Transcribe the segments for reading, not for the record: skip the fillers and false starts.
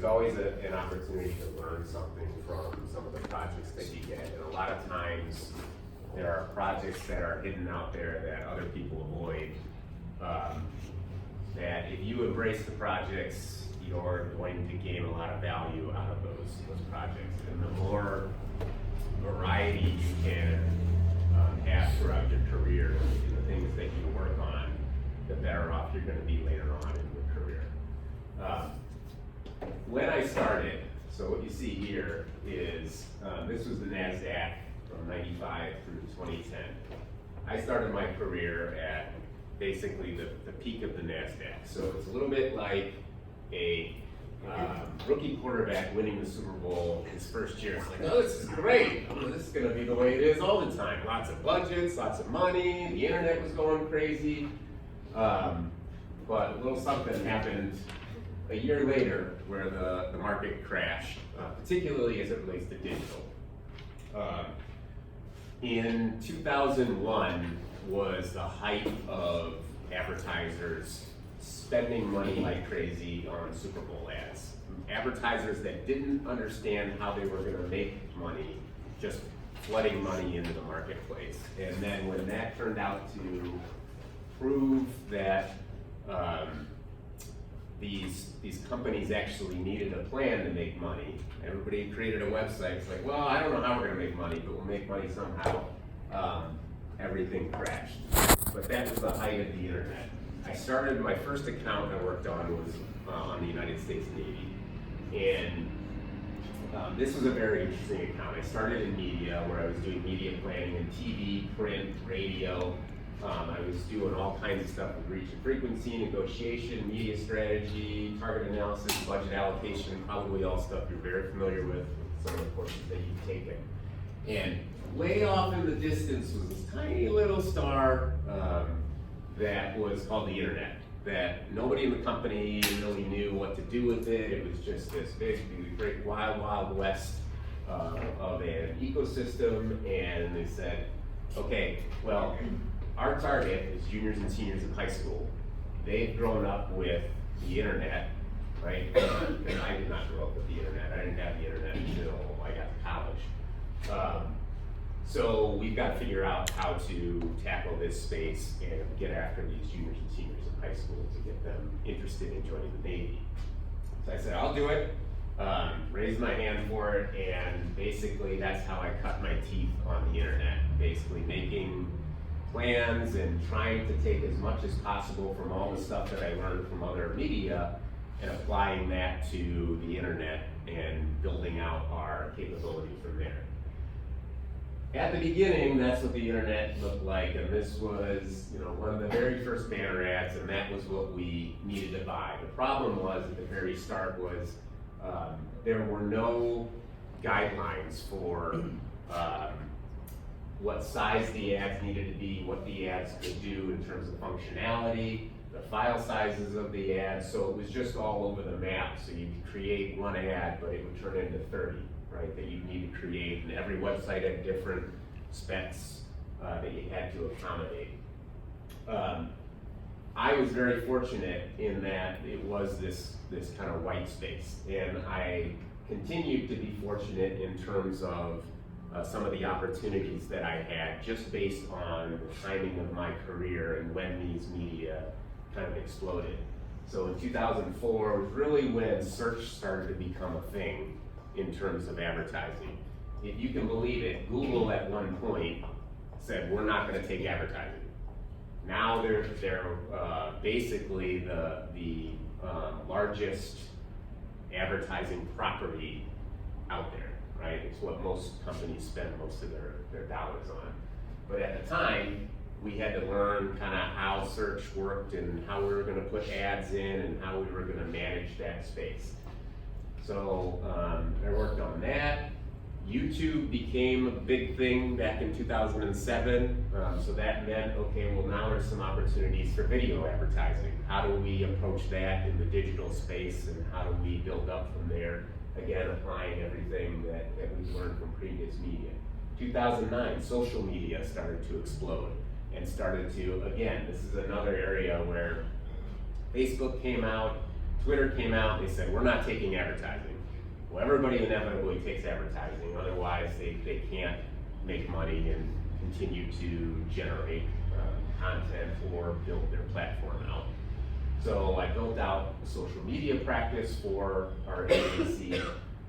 there's always an opportunity to learn something from some of the projects that you get. And a lot of times, there are projects that are hidden out there that other people avoid. That if you embrace the projects, you're going to gain a lot of value out of those projects. And the more variety you can have throughout your career in the things that you work on, the better off you're going to be later on in your career. When I started, so what you see here is, this was the NASDAQ from 95 through 2010. I started my career at basically the peak of the NASDAQ. So it's a little bit like a rookie quarterback winning the Super Bowl his first year. It's like, oh, this is great. This is going to be the way it is all the time. Lots of budgets, lots of money. The internet was going crazy. But a little something happened a year later where the market crashed, particularly as it relates to digital. In 2001 was the height of advertisers spending money like crazy on Super Bowl ads. Advertisers that didn't understand how they were going to make money, just flooding money into the marketplace. And then when that turned out to prove that these companies actually needed a plan to make money, everybody created a website. It's like, well, I don't know how we're going to make money, but we'll make money somehow. Everything crashed. But that was the height of the internet. I started, my first account I worked on was on the United States Navy. And this was a very interesting account. I started in media, where I was doing media planning in TV, print, radio. I was doing all kinds of stuff with reach and frequency, negotiation, media strategy, target analysis, budget allocation, probably all stuff you're very familiar with some of the courses that you've taken. And way off in the distance was this tiny little star that was called the internet, that nobody in the company really knew what to do with it. It was just this basically great wild, wild west of an ecosystem. And they said, okay, well, our target is juniors and seniors in high school. They've grown up with the internet, right? And I did not grow up with the internet. I didn't have the internet until I got to college. So we've got to figure out how to tackle this space and get after these juniors and seniors in high school to get them interested in joining the Navy. So I said, I'll do it. Raised my hand for it, and basically that's how I cut my teeth on the internet. Basically making plans and trying to take as much as possible from all the stuff that I learned from other media and applying that to the internet and building out our capability from there. At the beginning, that's what the internet looked like, and this was, one of the very first banner ads, and that was what we needed to buy. The problem was at the very start was there were no guidelines for what size the ads needed to be, what the ads could do in terms of functionality, the file sizes of the ads, so it was just all over the map. So you could create one ad, but it would turn into 30. Right, that you need to create, and every website had different specs that you had to accommodate. I was very fortunate in that it was this kind of white space, and I continued to be fortunate in terms of some of the opportunities that I had just based on the timing of my career and when these media kind of exploded. So in 2004 was really when search started to become a thing in terms of advertising. If you can believe it, Google at one point said, we're not going to take advertising. Now they're basically the largest advertising property out there, right? It's what most companies spend most of their dollars on. But at the time, we had to learn kind of how search worked and how we were going to put ads in and how we were going to manage that space. So I worked on that. YouTube became a big thing back in 2007. So that meant, okay, well now there's some opportunities for video advertising. How do we approach that in the digital space, and how do we build up from there? Again, applying everything that we've learned from previous media. 2009, social media started to explode and started to, again, this is another area where Facebook came out, Twitter came out, they said, we're not taking advertising. Well, everybody inevitably takes advertising, otherwise they can't make money and continue to generate content or build their platform out. So I built out a social media practice for our agency.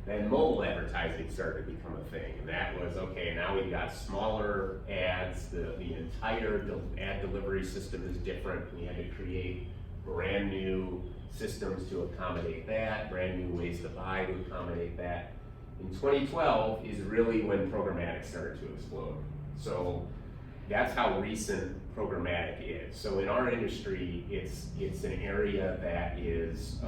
Then mobile advertising started to become a thing, and that was, okay, now we've got smaller ads, the entire ad delivery system is different. We had to create brand new systems to accommodate that, brand new ways to buy to accommodate that. In 2012 is really when programmatic started to explode. So that's how recent programmatic is. So in our industry, it's an area that is,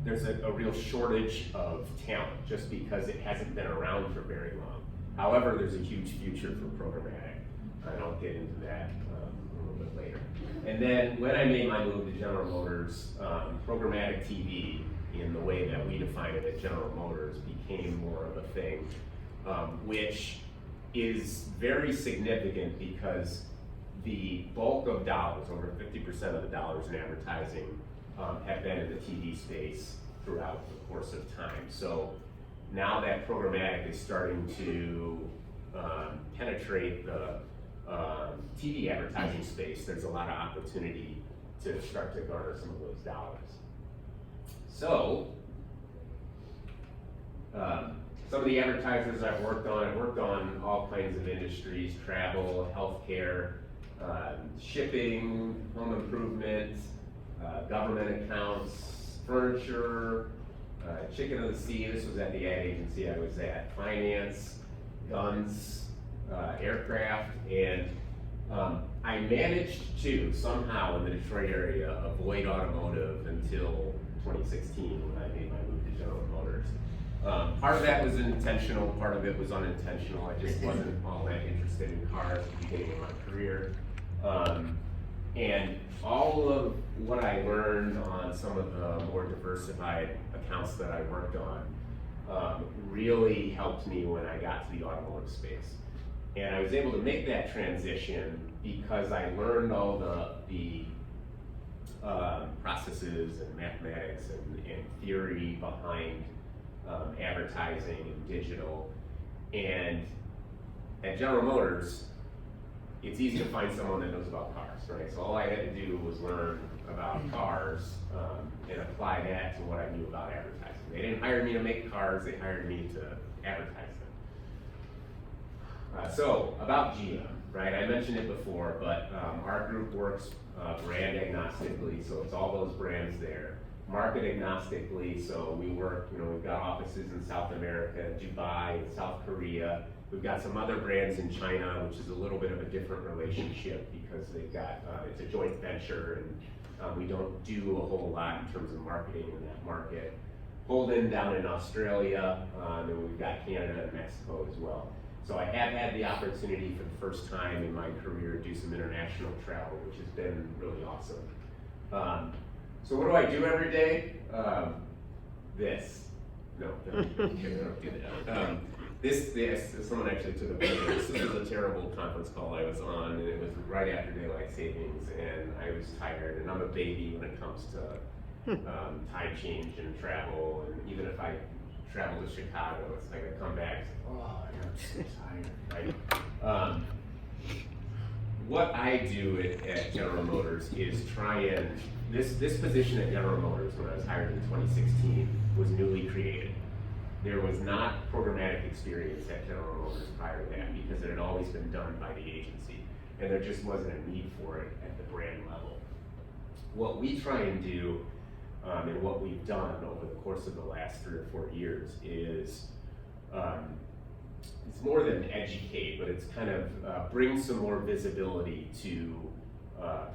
there's a real shortage of talent just because it hasn't been around for very long. However, there's a huge future for programmatic, and I'll get into that a little bit later. And then when I made my move to General Motors, programmatic TV, in the way that we define it at General Motors, became more of a thing, which is very significant because the bulk of dollars, over 50% of the dollars in advertising, have been in the TV space throughout the course of time. So now that programmatic is starting to penetrate the TV advertising space, there's a lot of opportunity to start to garner some of those dollars. So, some of the advertisers I've worked on all kinds of industries: travel, healthcare, shipping, home improvement, government accounts, furniture, chicken of the sea. This was at the ad agency I was at. Finance, guns, aircraft, and I managed to somehow in the Detroit area avoid automotive until 2016 when I made my move to General Motors. Part of that was intentional, part of it was unintentional. I just wasn't all that interested in cars at the beginning of my career. And all of what I learned on some of the more diversified accounts that I worked on really helped me when I got to the automotive space. And I was able to make that transition because I learned all the processes and mathematics and theory behind advertising and digital. And at General Motors, it's easy to find someone that knows about cars, right? So all I had to do was learn about cars and apply that to what I knew about advertising. They didn't hire me to make cars, they hired me to advertise them. So about GM, right? I mentioned it before, but our group works brand agnostically, so it's all those brands there. Market agnostically, so we work, we've got offices in South America, Dubai, South Korea. We've got some other brands in China, which is a little bit of a different relationship because they've got, it's a joint venture, and we don't do a whole lot in terms of marketing in that market. Holden down in Australia, and we've got Canada and Mexico as well. So I have had the opportunity for the first time in my career to do some international travel, which has been really awesome. So what do I do every day? This. No, don't do that. This, someone actually took a picture. This was a terrible conference call I was on, and it was right after daylight savings, and I was tired, and I'm a baby when it comes to time change and travel, and even if I travel to Chicago, it's like I come back, oh, I'm so tired, right? What I do at General Motors is try and, this position at General Motors when I was hired in 2016 was newly created. There was not programmatic experience at General Motors prior to that because it had always been done by the agency, and there just wasn't a need for it at the brand level. What we try and do, and what we've done over the course of the last 3 or 4 years is, it's more than educate, but it's kind of bring some more visibility to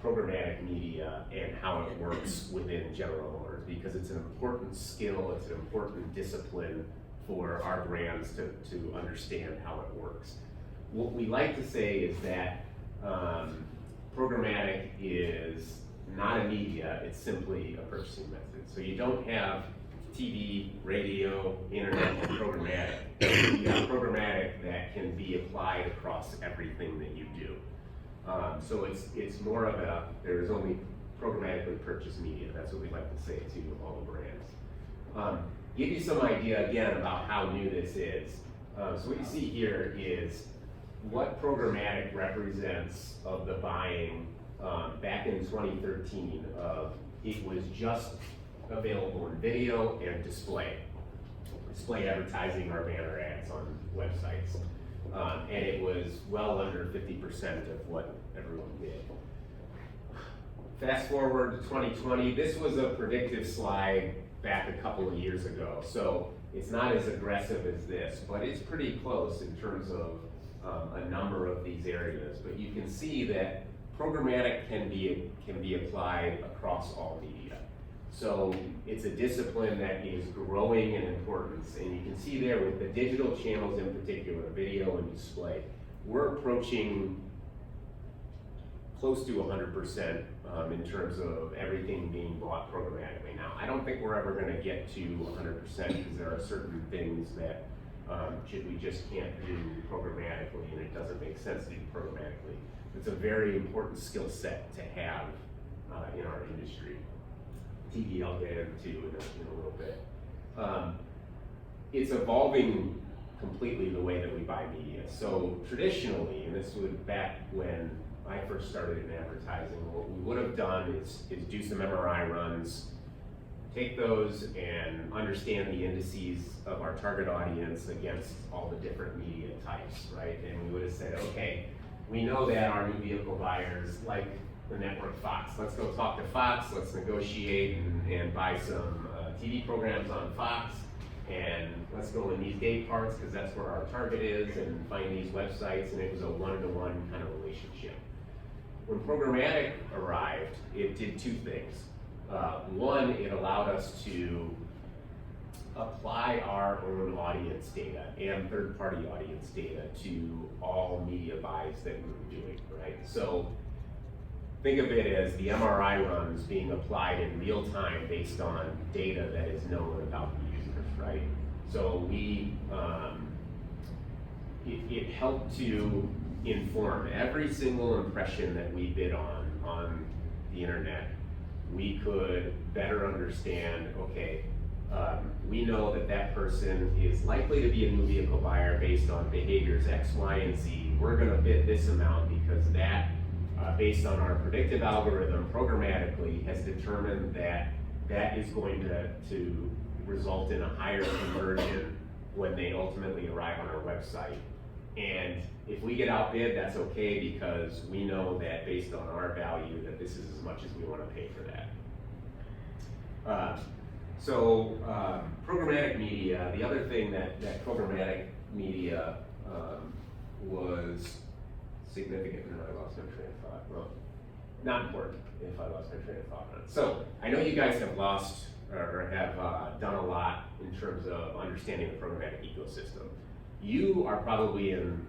programmatic media and how it works within General Motors, because it's an important skill, it's an important discipline for our brands to understand how it works. What we like to say is that programmatic is not a media, it's simply a purchasing method. So you don't have TV, radio, internet, and programmatic. You have programmatic that can be applied across everything that you do. So it's more of a, there's only programmatically purchased media. That's what we like to say to all the brands. Give you some idea again about how new this is. So what you see here is what programmatic represents of the buying back in 2013 of it was just available in video and display advertising or banner ads on websites. And it was well under 50% of what everyone did. Fast forward to 2020, this was a predictive slide back a couple of years ago. So it's not as aggressive as this, but it's pretty close in terms of a number of these areas. But you can see that programmatic can be applied across all media. So it's a discipline that is growing in importance, and you can see there with the digital channels in particular, video and display, we're approaching close to 100% in terms of everything being bought programmatically. Now, I don't think we're ever going to get to 100% because there are certain things that we just can't do programmatically, and it doesn't make sense to do programmatically. It's a very important skill set to have in our industry. TV I'll get into in a little bit. It's evolving completely the way that we buy media. So traditionally, and this was back when I first started in advertising, what we would have done is do some MRI runs, take those and understand the indices of our target audience against all the different media types, right? And we would have said, okay, we know that our new vehicle buyers like the network Fox. Let's go talk to Fox, let's negotiate and buy some TV programs on Fox, and let's go in these day parts because that's where our target is, and find these websites, and it was a one-to-one kind of relationship. When programmatic arrived, it did two things. One, it allowed us to apply our own audience data and third-party audience data to all media buys that we were doing, right? So think of it as the MRI runs being applied in real time based on data that is known about the users, right? So it helped to inform every single impression that we bid on the internet. We could better understand, okay, we know that person is likely to be a new vehicle buyer based on behaviors X, Y, and Z. We're gonna bid this amount because that, based on our predictive algorithm programmatically, has determined that that is going to result in a higher conversion when they ultimately arrive on our website. And if we get outbid, that's okay because we know that based on our value that this is as much as we want to pay for that. Programmatic media, the other thing that programmatic media was significant. No, I lost my train of thought. Well, not important if I lost my train of thought on it. So I know you guys have lost or have done a lot in terms of understanding the programmatic ecosystem. You are probably in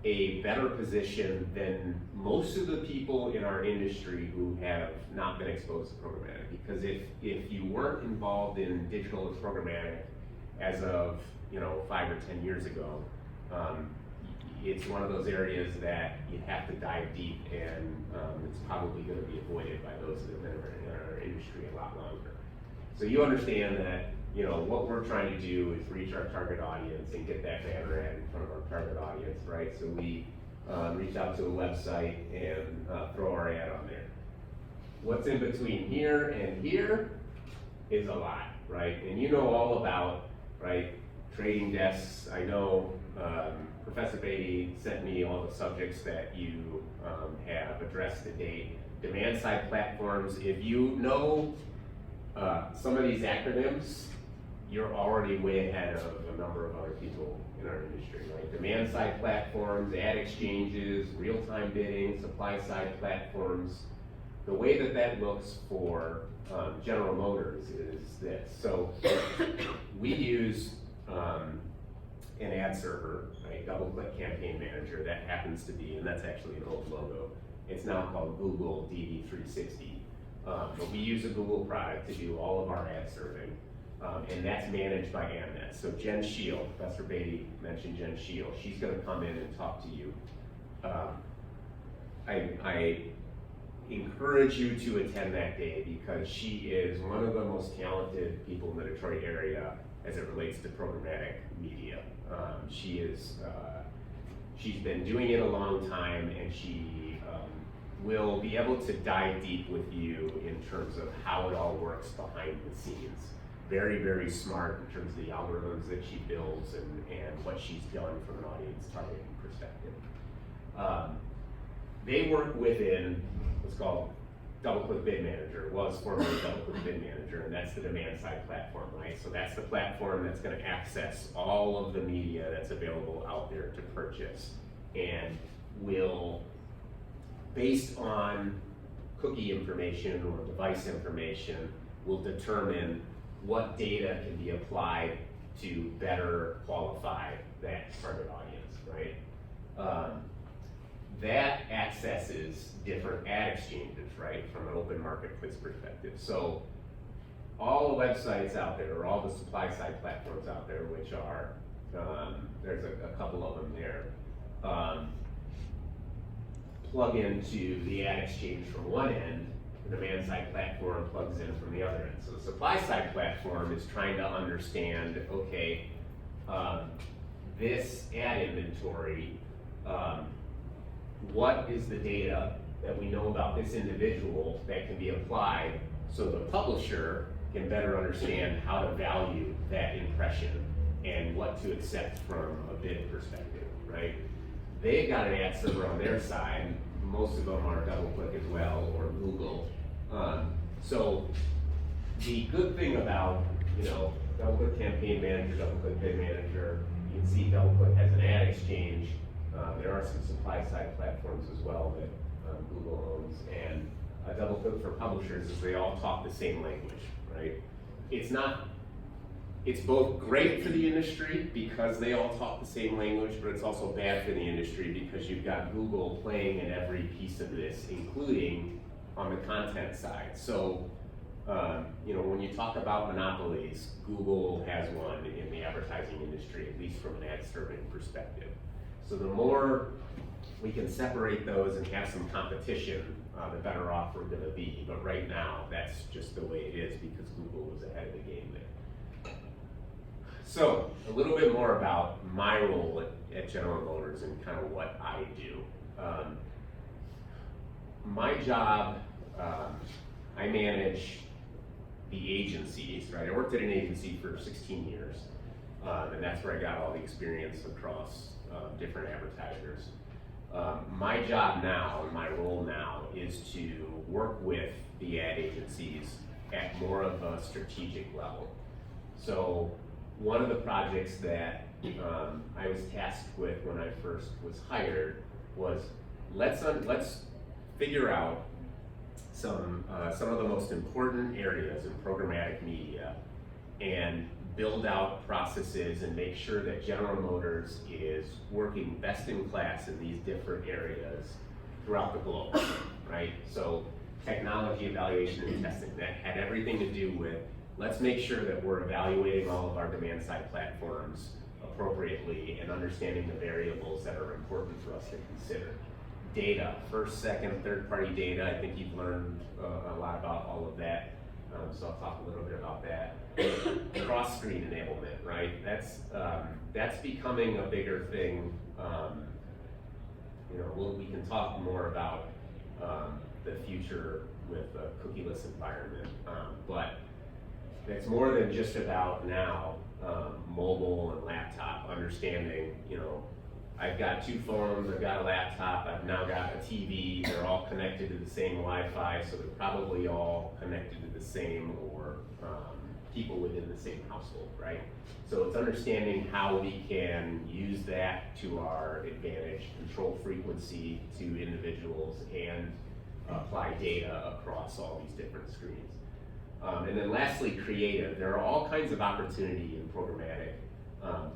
a better position than most of the people in our industry who have not been exposed to programmatic. Because if you weren't involved in digital and programmatic as of 5 or 10 years ago, it's one of those areas that you have to dive deep, and it's probably going to be avoided by those that have been in our industry a lot longer. So you understand that what we're trying to do is reach our target audience and get that banner ad in front of our target audience, right? So we reach out to a website and throw our ad on there. What's in between here and here is a lot, right? And you know all about, right, trading desks. I know Professor Beatty sent me all the subjects that you have addressed to date. Demand side platforms, if you know some of these acronyms, you're already way ahead of a number of other people in our industry, right? Demand side platforms, ad exchanges, real-time bidding, supply side platforms. The way that looks for General Motors is this. So we use an ad server, right? DoubleClick Campaign Manager, that happens to be, and that's actually an old logo. It's now called Google DV360. But we use a Google product to do all of our ad serving. And that's managed by Amnet. So Jen Shield, Professor Beatty mentioned Jen Shield. She's going to come in and talk to you. I encourage you to attend that day because she is one of the most talented people in the Detroit area as it relates to programmatic media. She's been doing it a long time, and she will be able to dive deep with you in terms of how it all works behind the scenes. Very, very smart in terms of the algorithms that she builds and what she's done from an audience targeting perspective. They work within what's called DoubleClick Bid Manager, was formerly DoubleClick Bid Manager, and that's the demand side platform, right? So that's the platform that's going to access all of the media that's available out there to purchase, and will, based on cookie information or device information, will determine what data can be applied to better qualify that target audience, right? That accesses different ad exchanges, right, from an open marketplace perspective. So all the websites out there, or all the supply side platforms out there, which are, there's a couple of them there, plug into the ad exchange from one end, the demand side platform plugs in from the other end. So the supply side platform is trying to understand, okay, this ad inventory, what is the data that we know about this individual that can be applied so the publisher can better understand how to value that impression and what to accept from a bid perspective, right? They've got an ad server on their side. Most of them are DoubleClick as well, or Google. So the good thing about, DoubleClick Campaign Manager, DoubleClick Bid Manager, you can see DoubleClick has an ad exchange. There are some supply side platforms as well that Google owns, and DoubleClick for publishers is they all talk the same language, right? It's both great for the industry because they all talk the same language, but it's also bad for the industry because you've got Google playing in every piece of this, including on the content side. So, when you talk about monopolies, Google has one in the advertising industry, at least from an ad serving perspective. So the more we can separate those and have some competition, the better off we're gonna be. But right now, that's just the way it is because Google was ahead of the game there. So a little bit more about my role at General Motors and kind of what I do. My job, I manage the agencies, right? I worked at an agency for 16 years, and that's where I got all the experience across different advertisers. My job now, and my role now, is to work with the ad agencies at more of a strategic level. So one of the projects that I was tasked with when I first was hired was let's figure out some of the most important areas in programmatic media and build out processes and make sure that General Motors is working best in class in these different areas throughout the globe, right? So technology evaluation and testing, that had everything to do with, let's make sure that we're evaluating all of our demand side platforms appropriately and understanding the variables that are important for us to consider. Data, first, second, third party data, I think you've learned a lot about all of that. So I'll talk a little bit about that. Cross-screen enablement, right? That's becoming a bigger thing. We can talk more about the future with a cookieless environment, but it's more than just about now mobile and laptop. Understanding, I've got two phones, I've got a laptop, I've now got a TV, they're all connected to the same Wi-Fi, so they're probably all connected to the same or people within the same household, right? So it's understanding how we can use that to our advantage, control frequency to individuals, and apply data across all these different screens. And then lastly, creative. There are all kinds of opportunity in programmatic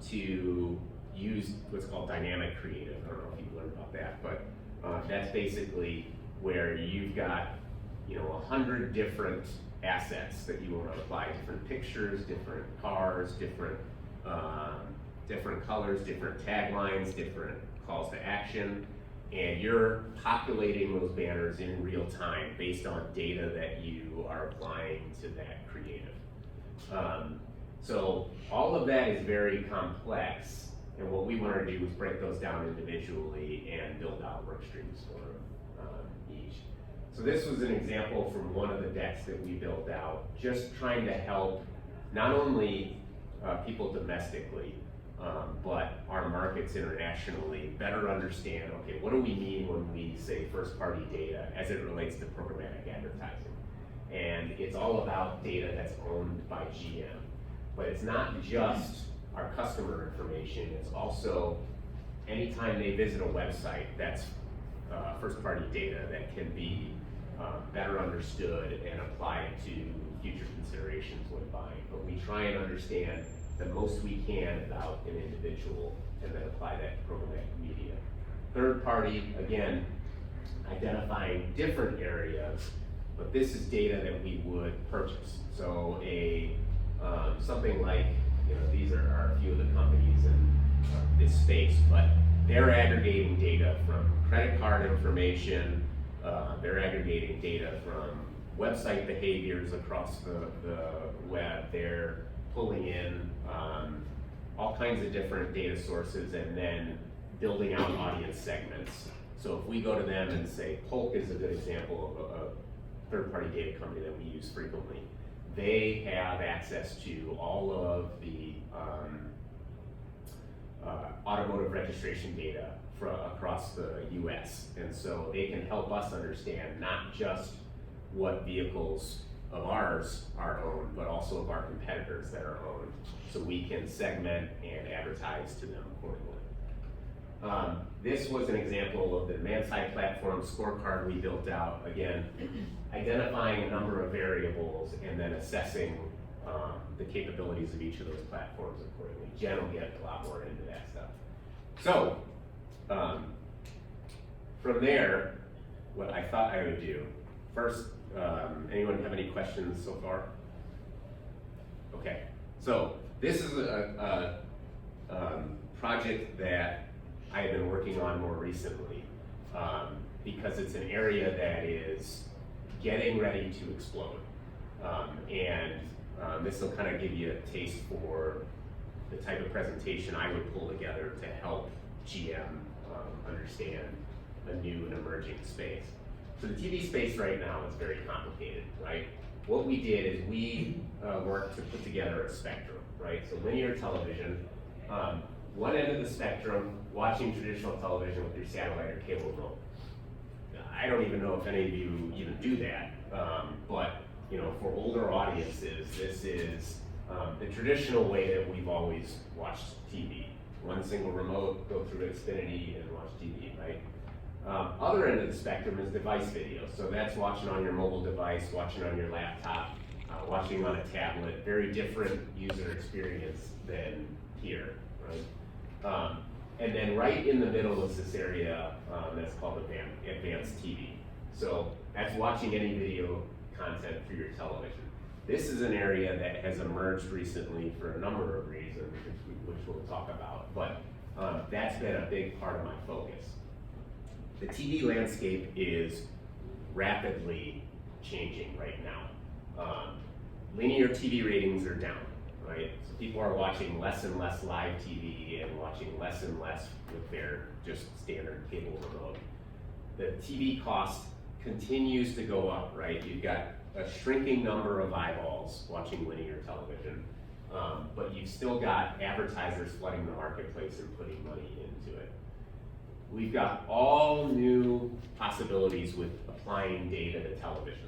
to use what's called dynamic creative. I don't know if you've learned about that, but that's basically where you've got 100 different assets that you want to apply, different pictures, different cars, different colors, different taglines, different calls to action, and you're populating those banners in real time based on data that you are applying to that creative. So all of that is very complex, and what we want to do is break those down individually and build out work streams for each. So this was an example from one of the decks that we built out, just trying to help not only people domestically, but our markets internationally better understand, okay, what do we mean when we say first party data as it relates to programmatic advertising? And it's all about data that's owned by GM. But it's not just our customer information, it's also anytime they visit a website, that's first party data that can be better understood and applied to future considerations when buying. But we try and understand the most we can about an individual and then apply that to programmatic media. Third party, again, identifying different areas, but this is data that we would purchase. So something like, these are a few of the companies in this space, but they're aggregating data from credit card information, they're aggregating data from website behaviors across the web, they're pulling in all kinds of different data sources and then building out audience segments. So if we go to them and say, Polk is a good example of a third-party data company that we use frequently. They have access to all of the automotive registration data across the US. And so they can help us understand not just what vehicles of ours are owned, but also of our competitors that are owned. So we can segment and advertise to them accordingly. This was an example of the demand-side platform scorecard we built out. Again, identifying a number of variables and then assessing the capabilities of each of those platforms accordingly. Jen will get a lot more into that stuff. So, from there, what I thought I would do, first, anyone have any questions so far? Okay, so this is a project that I have been working on more recently because it's an area that is getting ready to explode. This will kind of give you a taste for the type of presentation I would pull together to help GM understand a new and emerging space. So the TV space right now is very complicated, right? What we did is we worked to put together a spectrum, right? So linear television, one end of the spectrum, watching traditional television with your satellite or cable remote. I don't even know if any of you even do that, but for older audiences, this is the traditional way that we've always watched TV. One single remote, go through Xfinity and watch TV, right? Other end of the spectrum is device video. So that's watching on your mobile device, watching on your laptop, watching on a tablet, very different user experience than here, right? And then right in the middle is this area that's called advanced TV. So that's watching any video content through your television. This is an area that has emerged recently for a number of reasons, which we'll talk about, but that's been a big part of my focus. The TV landscape is rapidly changing right now. Linear TV ratings are down, right? So people are watching less and less live TV and watching less and less with their just standard cable remote. The TV cost continues to go up, right? You've got a shrinking number of eyeballs watching linear television, but you've still got advertisers flooding the marketplace and putting money into it. We've got all new possibilities with applying data to television.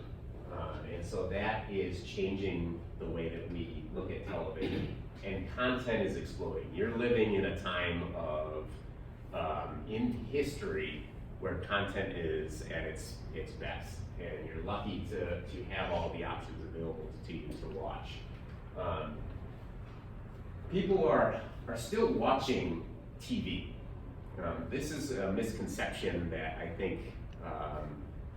And so that is changing the way that we look at television. And content is exploding. You're living in a time of, in history, where content is at its best. And you're lucky to have all the options available to you to watch. People are still watching TV. This is a misconception that I think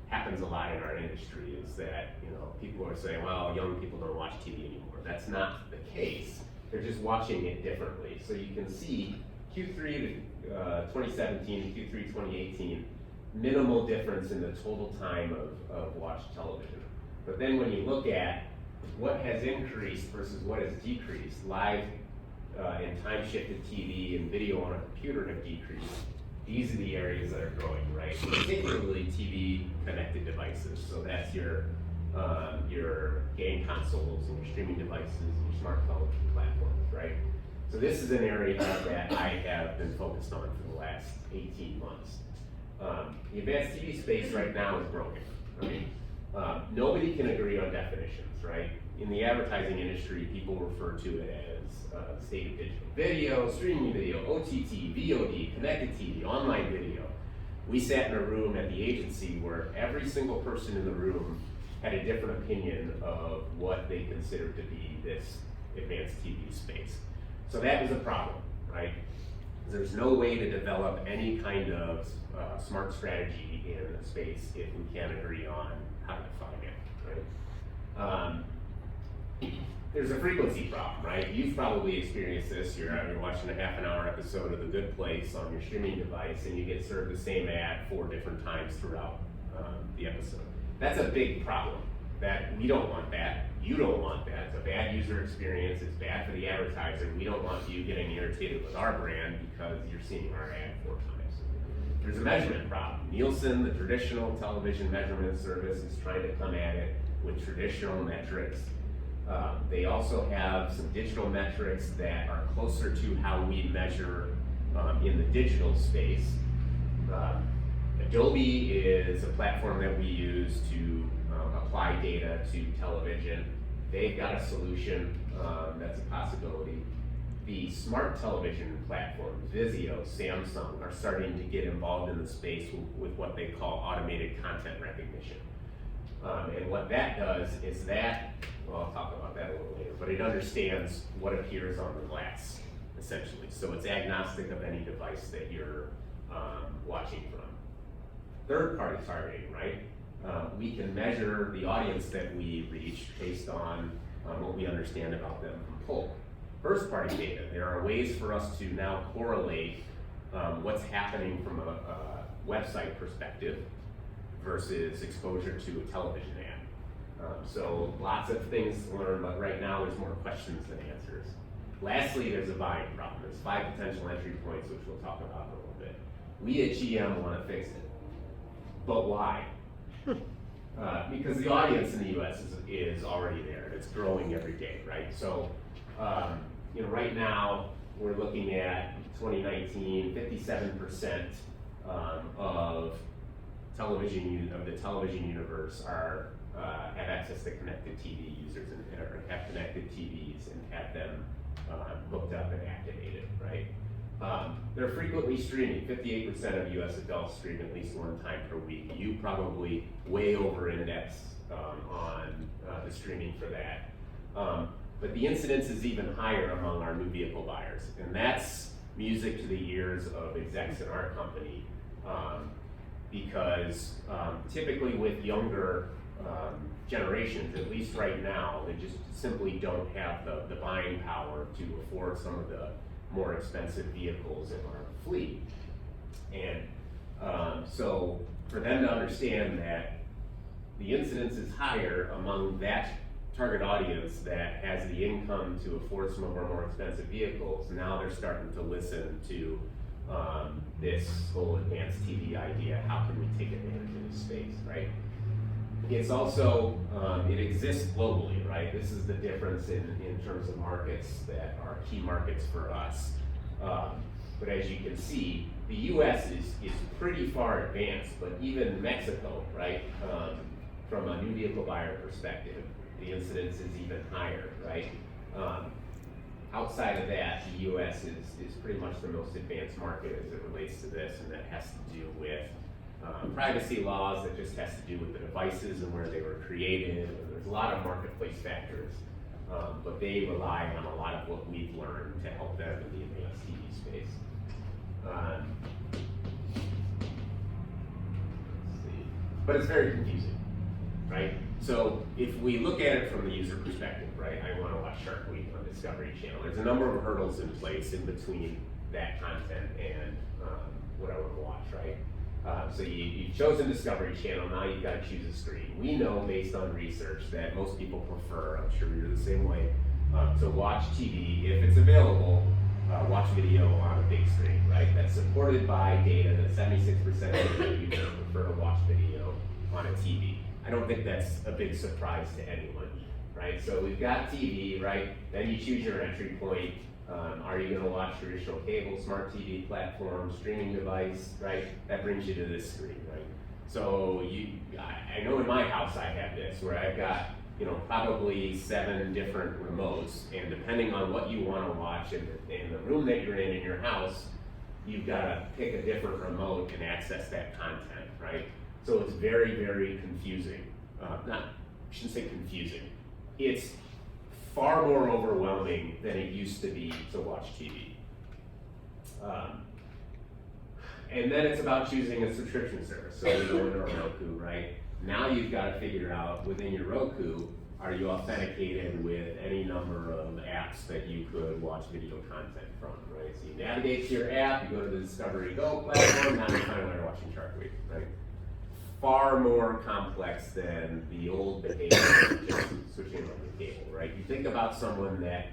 happens a lot in our industry, is that people are saying, well, young people don't watch TV anymore. That's not the case. They're just watching it differently. So you can see Q3 2017 and Q3 2018, minimal difference in the total time of watched television. But then when you look at what has increased versus what has decreased, live and time-shifted TV and video on a computer have decreased. These are the areas that are growing, right? Particularly TV connected devices. So that's your game consoles and your streaming devices and your smart television platforms, right? So this is an area that I have been focused on for the last 18 months. The advanced TV space right now is broken, right? Nobody can agree on definitions, right? In the advertising industry, people refer to it as state of digital video, streaming video, OTT, VOD, connected TV, online video. We sat in a room at the agency where every single person in the room had a different opinion of what they considered to be this advanced TV space. So that was a problem, right? There's no way to develop any kind of smart strategy in the space if we can't agree on how to define it, right? There's a frequency problem, right? You've probably experienced this. You're watching a half an hour episode of The Good Place on your streaming device and you get served the same ad 4 different times throughout the episode. That's a big problem. That we don't want that. You don't want that. It's a bad user experience. It's bad for the advertiser. We don't want you getting irritated with our brand because you're seeing our ad 4 times. There's a measurement problem. Nielsen, the traditional television measurement service, is trying to come at it with traditional metrics. They also have some digital metrics that are closer to how we measure in the digital space. Adobe is a platform that we use to apply data to television. They've got a solution that's a possibility. The smart television platforms, Vizio, Samsung, are starting to get involved in the space with what they call automated content recognition. And what that does is that, well, I'll talk about that a little later, but it understands what appears on the glass, essentially. So it's agnostic of any device that you're watching from. Third-party targeting, right? We can measure the audience that we reach based on what we understand about them from pull. First-party data, there are ways for us to now correlate what's happening from a website perspective versus exposure to a television ad. So lots of things to learn, but right now there's more questions than answers. Lastly, there's a buying problem. There's 5 potential entry points, which we'll talk about in a little bit. We at GM want to fix it. But why? Because the audience in the US is already there. It's growing every day, right? So, right now we're looking at 2019, 57% of the television universe have access to connected TV users and have connected TVs and have them hooked up and activated, right? They're frequently streaming. 58% of US adults stream at least 1 time per week. You probably way over index on the streaming for that. But the incidence is even higher among our new vehicle buyers. And that's music to the ears of execs in our company. Because typically with younger generations, at least right now, they just simply don't have the buying power to afford some of the more expensive vehicles in our fleet. And so for them to understand that the incidence is higher among that target audience that has the income to afford some of our more expensive vehicles, now they're starting to listen to this whole advanced TV idea. How can we take advantage of this space, right? It's also, it exists globally, right? This is the difference in terms of markets that are key markets for us. But as you can see, the US is pretty far advanced, but even Mexico, right? From a new vehicle buyer perspective, the incidence is even higher, right? Outside of that, the US is pretty much the most advanced market as it relates to this, and that has to do with privacy laws, that just has to do with the devices and where they were created. And there's a lot of marketplace factors, but they rely on a lot of what we've learned to help them in the advanced TV space. Let's see. But it's very confusing, right? So if we look at it from the user perspective, right, I want to watch Shark Week on Discovery Channel. There's a number of hurdles in place in between that content and what I want to watch, right? So you've chosen Discovery Channel, now you've got to choose a screen. We know based on research that most people prefer, I'm sure you're the same way, to watch TV if it's available, watch video on a big screen, right? That's supported by data that 76% of the users prefer to watch video on a TV. I don't think that's a big surprise to anyone, right? So we've got TV, right? Then you choose your entry point. Are you gonna watch traditional cable, smart TV platform, streaming device, right? That brings you to this screen, right? So I know in my house I have this, where I've got, probably 7 different remotes, and depending on what you wanna watch in the room that you're in your house, you've gotta pick a different remote and access that content, right? So it's very, very confusing. I shouldn't say confusing. It's far more overwhelming than it used to be to watch TV. And then it's about choosing a subscription service. So you go into a Roku, right? Now you've got to figure out within your Roku, are you authenticated with any number of apps that you could watch video content from, right? So you navigate to your app, you go to the Discovery Go platform, now you find out you're watching Shark Week, right? Far more complex than the old behavior of just switching over the cable, right? You think about someone that,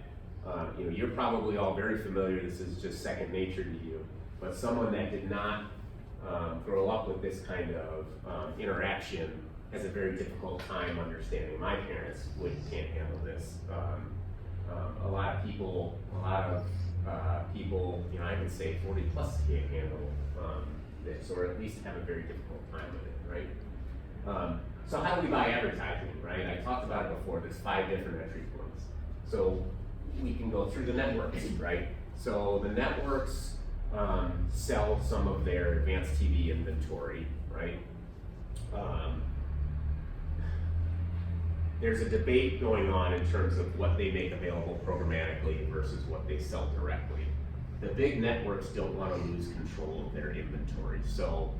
you're probably all very familiar, this is just second nature to you, but someone that did not grow up with this kind of interaction has a very difficult time understanding. My parents can't handle this. A lot of people, I would say 40 plus can't handle this, or at least have a very difficult time with it, right? So how do we buy advertising, right? I talked about it before, there's 5 different entry points. So we can go through the networks, right? So the networks sell some of their advanced TV inventory, right? There's a debate going on in terms of what they make available programmatically versus what they sell directly. The big networks don't want to lose control of their inventory, so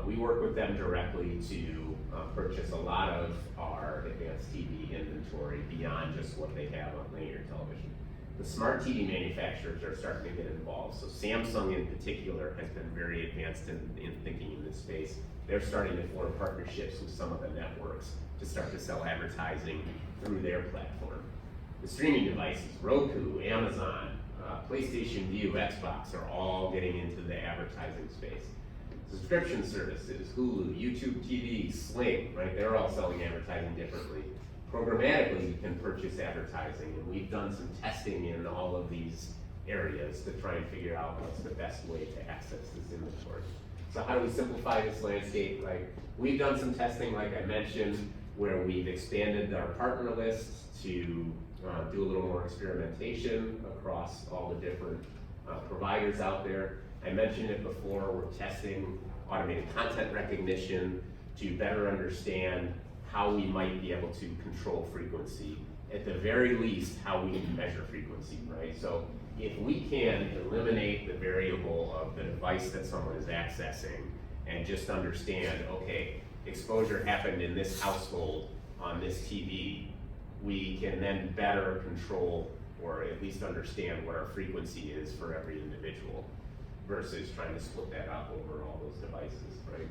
we work with them directly to purchase a lot of our advanced TV inventory beyond just what they have on linear television. The smart TV manufacturers are starting to get involved. So Samsung in particular has been very advanced in thinking in this space. They're starting to form partnerships with some of the networks to start to sell advertising through their platform. The streaming devices, Roku, Amazon, PlayStation Vue, Xbox are all getting into the advertising space. Subscription services, Hulu, YouTube TV, Sling, right? They're all selling advertising differently. Programmatically, you can purchase advertising, and we've done some testing in all of these areas to try and figure out what's the best way to access this inventory. So how do we simplify this landscape? Like, we've done some testing, like I mentioned, where we've expanded our partner list to do a little more experimentation across all the different providers out there. I mentioned it before, we're testing automated content recognition to better understand how we might be able to control frequency. At the very least, how we can measure frequency, right? So if we can eliminate the variable of the device that someone is accessing and just understand, okay, exposure happened in this household on this TV, we can then better control or at least understand what our frequency is for every individual versus trying to split that up over all those devices, right?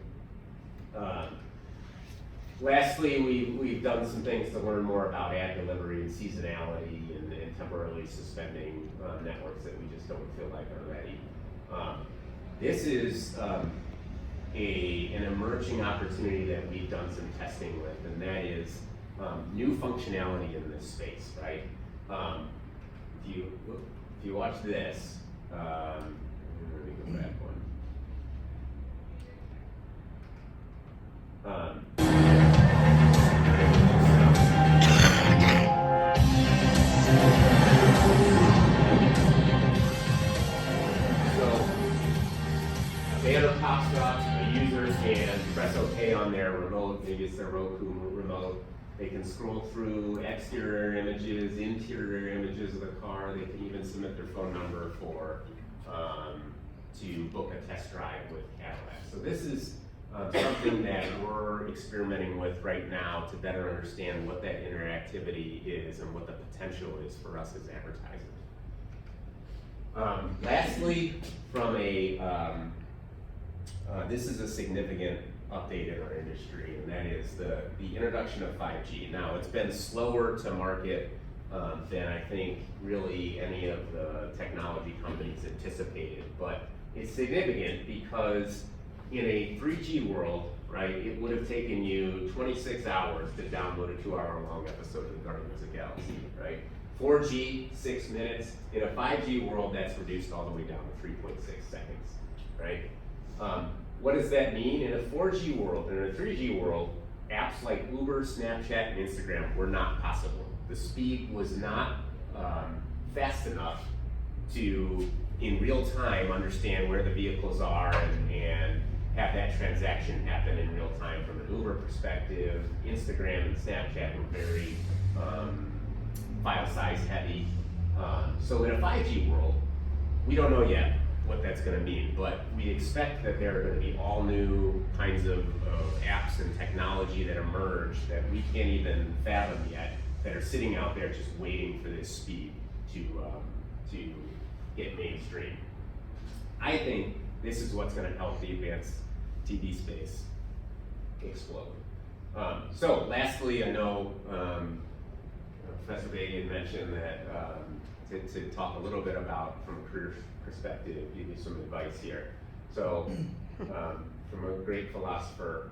Lastly, we've done some things to learn more about ad delivery and seasonality and temporarily suspending networks that we just don't feel like are ready. This is an emerging opportunity that we've done some testing with, and that is new functionality in this space, right? If you watch this, let me go back one. Banner pops up, a user can press OK on their remote, maybe it's their Roku remote. They can scroll through exterior images, interior images of the car. They can even submit their phone number for to book a test drive with Cadillac. So this is something that we're experimenting with right now to better understand what that interactivity is and what the potential is for us as advertisers. Lastly, from a this is a significant update in our industry, and that is the introduction of 5G. Now, it's been slower to market than I think really any of the technology companies anticipated, but it's significant because in a 3G world, right, it would have taken you 26 hours to download a 2-hour-long episode of the Guardians of the Galaxy, right? 4G, 6 minutes. In a 5G world, that's reduced all the way down to 3.6 seconds, right? What does that mean? In a 4G world, in a 3G world, apps like Uber, Snapchat, and Instagram were not possible. The speed was not fast enough to, in real time, understand where the vehicles are and have that transaction happen in real time from an Uber perspective. Instagram and Snapchat were very file size heavy. So in a 5G world, we don't know yet what that's going to mean, but we expect that there are going to be all new kinds of apps and technology that emerge that we can't even fathom yet, that are sitting out there just waiting for this speed to get mainstream. I think this is what's going to help the advanced TV space explode. So lastly, I know Professor Bagan mentioned that to talk a little bit about, from a career perspective, give you some advice here. So from a great philosopher,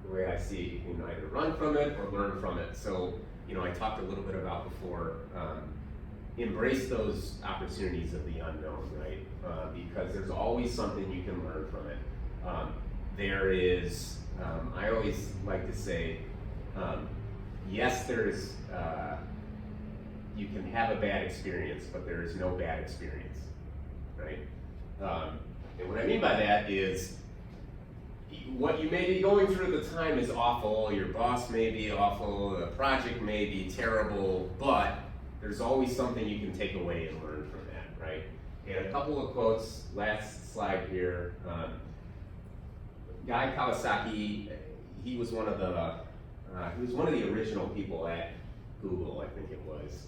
the way I see it, you can either run from it or learn from it. So, I talked a little bit about before, embrace those opportunities of the unknown, right? Because there's always something you can learn from it. There is, I always like to say, yes, there's, you can have a bad experience, but there is no bad experience, right? And what I mean by that is, what you may be going through at the time is awful, your boss may be awful, the project may be terrible, but there's always something you can take away and learn from that, right? And a couple of quotes, last slide here. Guy Kawasaki, he was one of the original people at Google, I think it was.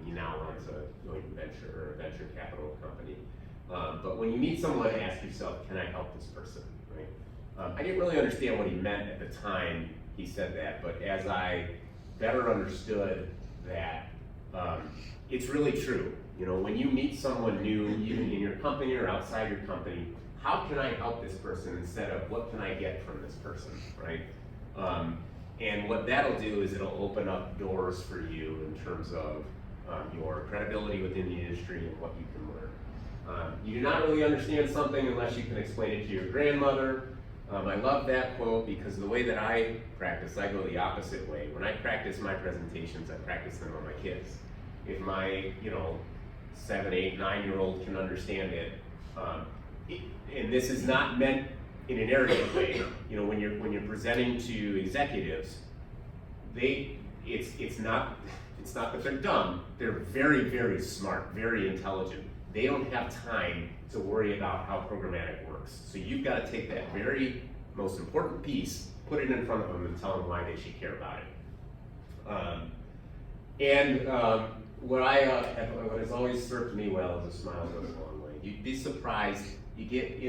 He now runs a joint venture or a venture capital company. But when you meet someone, ask yourself, can I help this person, right? I didn't really understand what he meant at the time he said that, but as I better understood that, it's really true. When you meet someone new, even in your company or outside your company, how can I help this person instead of what can I get from this person, right? And what that'll do is it'll open up doors for you in terms of your credibility within the industry and what you can learn. You do not really understand something unless you can explain it to your grandmother. I love that quote because the way that I practice, I go the opposite way. When I practice my presentations, I practice them on my kids. If my 7, 8, 9-year-old can understand it, and this is not meant in an arrogant way. When you're presenting to executives, it's not that they're dumb. They're very, very smart, very intelligent. They don't have time to worry about how programmatic works. So you've got to take that very most important piece, put it in front of them, and tell them why they should care about it. What has always served me well is a smile goes a long way. You'd be surprised. You get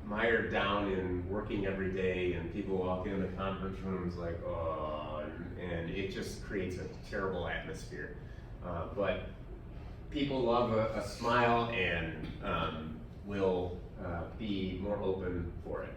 mired down in working every day, and people walk in the conference rooms like, oh, and it just creates a terrible atmosphere. But people love a smile and will be more open for it.